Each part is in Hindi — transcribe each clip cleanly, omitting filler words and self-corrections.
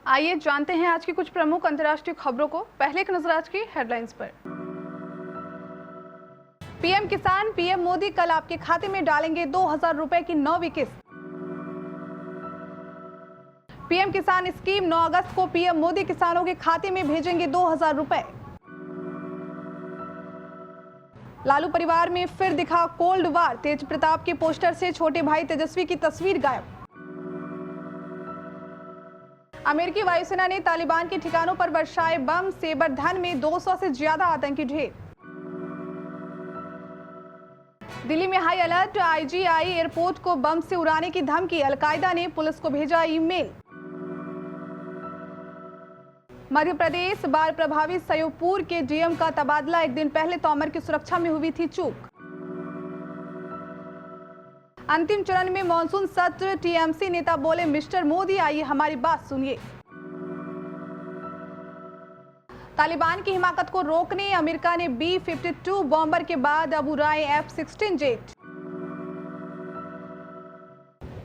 आइए जानते हैं आज की कुछ प्रमुख अंतर्राष्ट्रीय खबरों को। पहले एक नजर आज की हेडलाइंस पर। पीएम किसान, पीएम मोदी कल आपके खाते में डालेंगे 2000 रुपए की 9वीं किस्त। पीएम किसान स्कीम 9 अगस्त को पीएम मोदी किसानों के खाते में भेजेंगे 2000 रुपए। लालू परिवार में फिर दिखा कोल्ड वार, तेज प्रताप के पोस्टर से छोटे भाई तेजस्वी की तस्वीर गायब। अमेरिकी वायुसेना ने तालिबान के ठिकानों पर बरसाए बम, सेबर धन में 200 से ज्यादा आतंकी ढेर। दिल्ली में हाई अलर्ट, आईजीआई एयरपोर्ट को बम से उड़ाने की धमकी, अलकायदा ने पुलिस को भेजा ईमेल। मध्य प्रदेश बाढ़ प्रभावित सयोपुर के डीएम का तबादला, एक दिन पहले तोमर की सुरक्षा में हुई थी चूक। अंतिम चरण में मॉनसून सत्र, टीएमसी नेता बोले मिस्टर मोदी आइए हमारी बात सुनिए। तालिबान की हिमाकत को रोकने अमेरिका ने B-52 बॉम्बर के बाद अब उड़ाए F-16 जेट।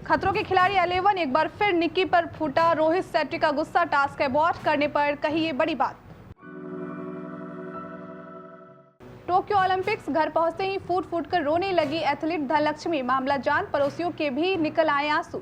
खतरों के खिलाड़ी 11 एक बार फिर निक्की पर फूटा, रोहित शेट्टी का गुस्सा, टास्क अबॉर्ट करने पर कही ये बड़ी बात। टोक्यो ओलंपिक्स घर पहुंचते ही फूट फूट कर रोने लगी एथलीट धनलक्ष्मी, मामला जान पड़ोसियों के भी निकल आए आंसू।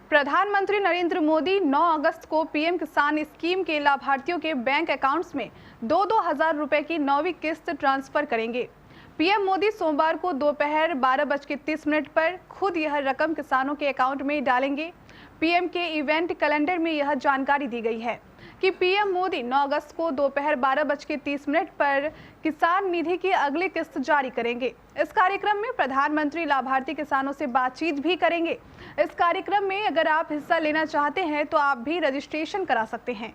प्रधानमंत्री नरेंद्र मोदी 9 अगस्त को पीएम किसान स्कीम के लाभार्थियों के बैंक अकाउंट्स में 2-2 हजार रुपए की 9वीं किस्त ट्रांसफर करेंगे। पीएम मोदी सोमवार को दोपहर 12:30 पर खुद यह रकम किसानों के अकाउंट में डालेंगे। पीएम के इवेंट कैलेंडर में यह जानकारी दी गई है कि पीएम मोदी 9 अगस्त को दोपहर 12:30 पर किसान निधि की अगली किस्त जारी करेंगे। इस कार्यक्रम में प्रधानमंत्री लाभार्थी किसानों से बातचीत भी करेंगे। इस कार्यक्रम में अगर आप हिस्सा लेना चाहते हैं तो आप भी रजिस्ट्रेशन करा सकते हैं।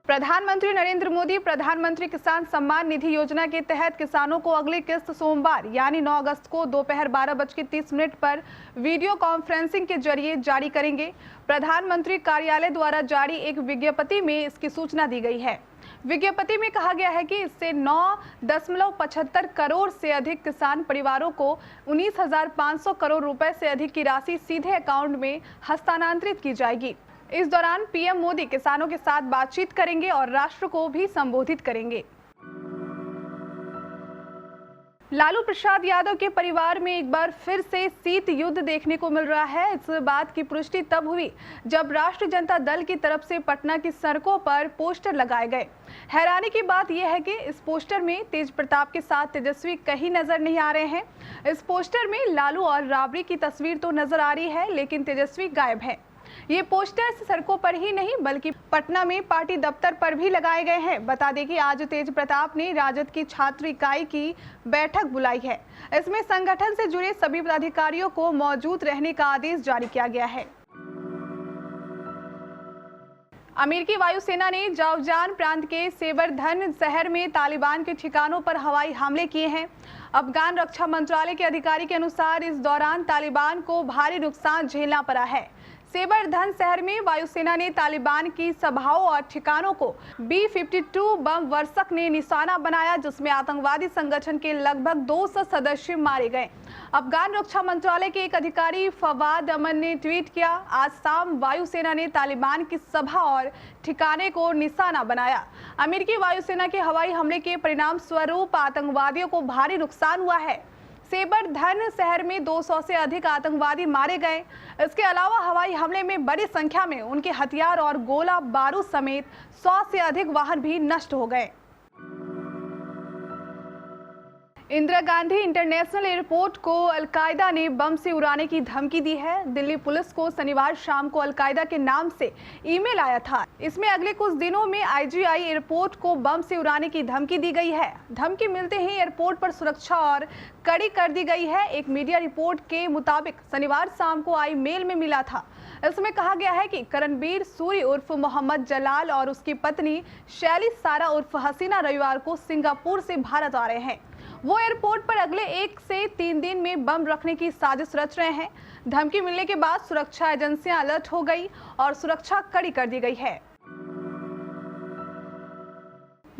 प्रधानमंत्री नरेंद्र मोदी प्रधानमंत्री किसान सम्मान निधि योजना के तहत किसानों को अगली किस्त सोमवार यानी 9 अगस्त को दोपहर 12:30 पर वीडियो कॉन्फ्रेंसिंग के जरिए जारी करेंगे। प्रधानमंत्री कार्यालय द्वारा जारी एक विज्ञप्ति में इसकी सूचना दी गई है। विज्ञप्ति में कहा गया है कि इससे 9.75 करोड़ से अधिक किसान परिवारों को 19,500 करोड़ रुपए से अधिक की राशि सीधे अकाउंट में हस्तांतरित की जाएगी। इस दौरान पीएम मोदी किसानों के साथ बातचीत करेंगे और राष्ट्र को भी संबोधित करेंगे। लालू प्रसाद यादव के परिवार में एक बार फिर से शीत युद्ध देखने को मिल रहा है। इस बात की पुष्टि तब हुई जब राष्ट्रीय जनता दल की तरफ से पटना की सड़कों पर पोस्टर लगाए गए। हैरानी की बात यह है कि इस पोस्टर में तेज प्रताप के साथ तेजस्वी कहीं नजर नहीं आ रहे हैं। इस पोस्टर में लालू और राबड़ी की तस्वीर तो नजर आ रही है, लेकिन तेजस्वी गायब है। ये पोस्टर्स सड़कों पर ही नहीं बल्कि पटना में पार्टी दफ्तर पर भी लगाए गए हैं। बता दें कि आज तेज प्रताप ने राजद की छात्र इकाई की बैठक बुलाई है। इसमें संगठन से जुड़े सभी पदाधिकारियों को मौजूद रहने का आदेश जारी किया गया है। अमेरिकी वायुसेना ने जावजान प्रांत के सेबर धन शहर में तालिबान के ठिकानों पर हवाई हमले किए हैं। अफगान रक्षा मंत्रालय के अधिकारी के अनुसार इस दौरान तालिबान को भारी नुकसान झेलना पड़ा है। सेबर धन शहर में वायुसेना ने तालिबान की सभाओं और ठिकानों को B-52 बम वर्षक ने निशाना बनाया, जिसमें आतंकवादी संगठन के लगभग 200 सदस्य मारे गए। अफगान रक्षा मंत्रालय के एक अधिकारी फवाद अमन ने ट्वीट किया, आज शाम वायुसेना ने तालिबान की सभा और ठिकाने को निशाना बनाया। अमेरिकी वायुसेना के हवाई हमले के परिणाम स्वरूप आतंकवादियों को भारी नुकसान हुआ है। सेबर धन शहर में 200 से अधिक आतंकवादी मारे गए। इसके अलावा हवाई हमले में बड़ी संख्या में उनके हथियार और गोला बारूद समेत 100 से अधिक वाहन भी नष्ट हो गए। इंदिरा गांधी इंटरनेशनल एयरपोर्ट को अलकायदा ने बम से उड़ाने की धमकी दी है। दिल्ली पुलिस को शनिवार शाम को अलकायदा के नाम से ईमेल आया था। इसमें अगले कुछ दिनों में आईजीआई एयरपोर्ट को बम से उड़ाने की धमकी दी गई है। धमकी मिलते ही एयरपोर्ट पर सुरक्षा और कड़ी कर दी गई है। एक मीडिया रिपोर्ट के मुताबिक शनिवार शाम को आई मेल में मिला था। इसमें कहा गया है कि करणबीर सूरी उर्फ मोहम्मद जलाल और उसकी पत्नी शैली सारा उर्फ हसीना रविवार को सिंगापुर से भारत आ रहे हैं। वो एयरपोर्ट पर अगले 1 से 3 दिन में बम रखने की साजिश रच रहे हैं। धमकी मिलने के बाद सुरक्षा एजेंसियां अलर्ट हो गई और सुरक्षा कड़ी कर दी गई है।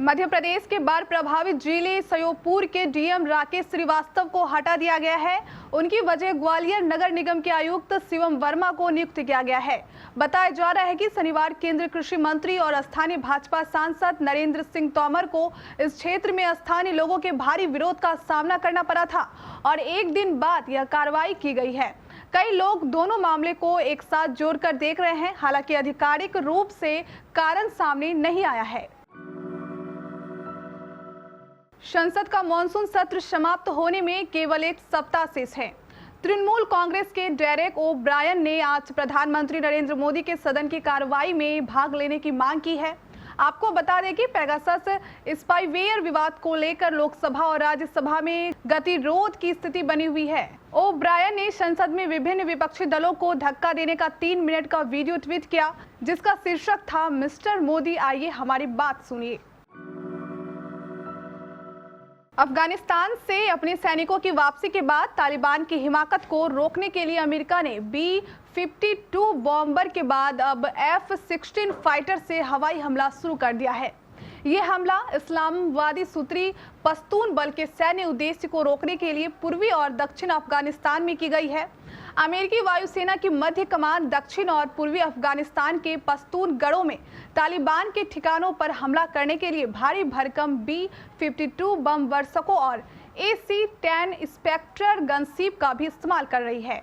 मध्य प्रदेश के बाढ़ प्रभावित जिले श्योपुर के डीएम राकेश श्रीवास्तव को हटा दिया गया है। उनकी वजह ग्वालियर नगर निगम के आयुक्त शिवम वर्मा को नियुक्त किया गया है। बताया जा रहा है कि शनिवार केंद्रीय कृषि मंत्री और स्थानीय भाजपा सांसद नरेंद्र सिंह तोमर को इस क्षेत्र में स्थानीय लोगों के भारी विरोध का सामना करना पड़ा था और एक दिन बाद यह कार्रवाई की गई है। कई लोग दोनों मामले को एक साथ जोड़कर देख रहे हैं। हालांकि आधिकारिक रूप से कारण सामने नहीं आया है। संसद का मॉनसून सत्र समाप्त होने में केवल एक सप्ताह शेष है। तृणमूल कांग्रेस के डेरेक ओ ब्रायन ने आज प्रधानमंत्री नरेंद्र मोदी के सदन की कार्रवाई में भाग लेने की मांग की है। आपको बता दें कि पेगासस स्पाईवेयर विवाद को लेकर लोकसभा और राज्यसभा में गतिरोध की स्थिति बनी हुई है। ओ ब्रायन ने संसद में विभिन्न विपक्षी दलों को धक्का देने का 3 मिनट का वीडियो ट्वीट किया, जिसका शीर्षक था मिस्टर मोदी आइए हमारी बात सुनिए। अफगानिस्तान से अपने सैनिकों की वापसी के बाद तालिबान की हिमाकत को रोकने के लिए अमेरिका ने B-52 बॉम्बर के बाद अब F-16 फाइटर से हवाई हमला शुरू कर दिया है। ये हमला इस्लामवादी सूत्री पश्तून बल के सैन्य उद्देश्य को रोकने के लिए पूर्वी और दक्षिण अफगानिस्तान में की गई है। अमेरिकी वायुसेना की मध्य कमान दक्षिण और पूर्वी अफगानिस्तान के पश्तून गढ़ों में तालिबान के ठिकानों पर हमला करने के लिए भारी भरकम B-52 बम वर्षकों और AC-10 स्पेक्टर गनशीप का भी इस्तेमाल कर रही है।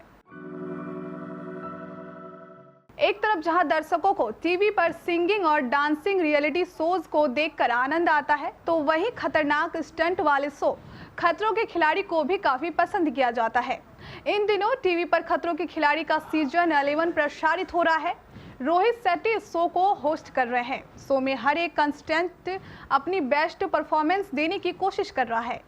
एक तरफ जहां दर्शकों को टीवी पर सिंगिंग और डांसिंग रियलिटी शोज को देखकर आनंद आता है, तो वहीं खतरनाक स्टंट वाले शो खतरों के खिलाड़ी को भी काफी पसंद किया जाता है। इन दिनों टीवी पर खतरों के खिलाड़ी का सीजन 11 प्रसारित हो रहा है। रोहित शेट्टी इस शो को होस्ट कर रहे हैं। शो में हर एक कंटेस्टेंट अपनी बेस्ट परफॉर्मेंस देने की कोशिश कर रहा है।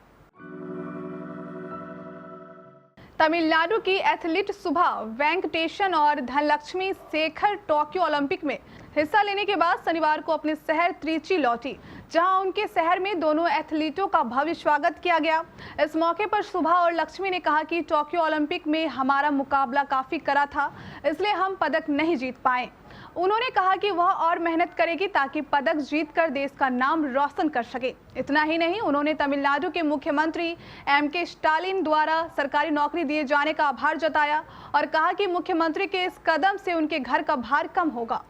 तमिलनाडु की एथलीट शुभा वेंकटेशन और धनलक्ष्मी शेखर टोक्यो ओलंपिक में हिस्सा लेने के बाद शनिवार को अपने शहर त्रिची लौटी, जहां उनके शहर में दोनों एथलीटों का भव्य स्वागत किया गया। इस मौके पर शुभा और लक्ष्मी ने कहा कि टोक्यो ओलंपिक में हमारा मुकाबला काफी कड़ा था, इसलिए हम पदक नहीं जीत पाए। उन्होंने कहा कि वह और मेहनत करेगी ताकि पदक जीतकर देश का नाम रोशन कर सके। इतना ही नहीं, उन्होंने तमिलनाडु के मुख्यमंत्री MK स्टालिन द्वारा सरकारी नौकरी दिए जाने का आभार जताया और कहा कि मुख्यमंत्री के इस कदम से उनके घर का भार कम होगा।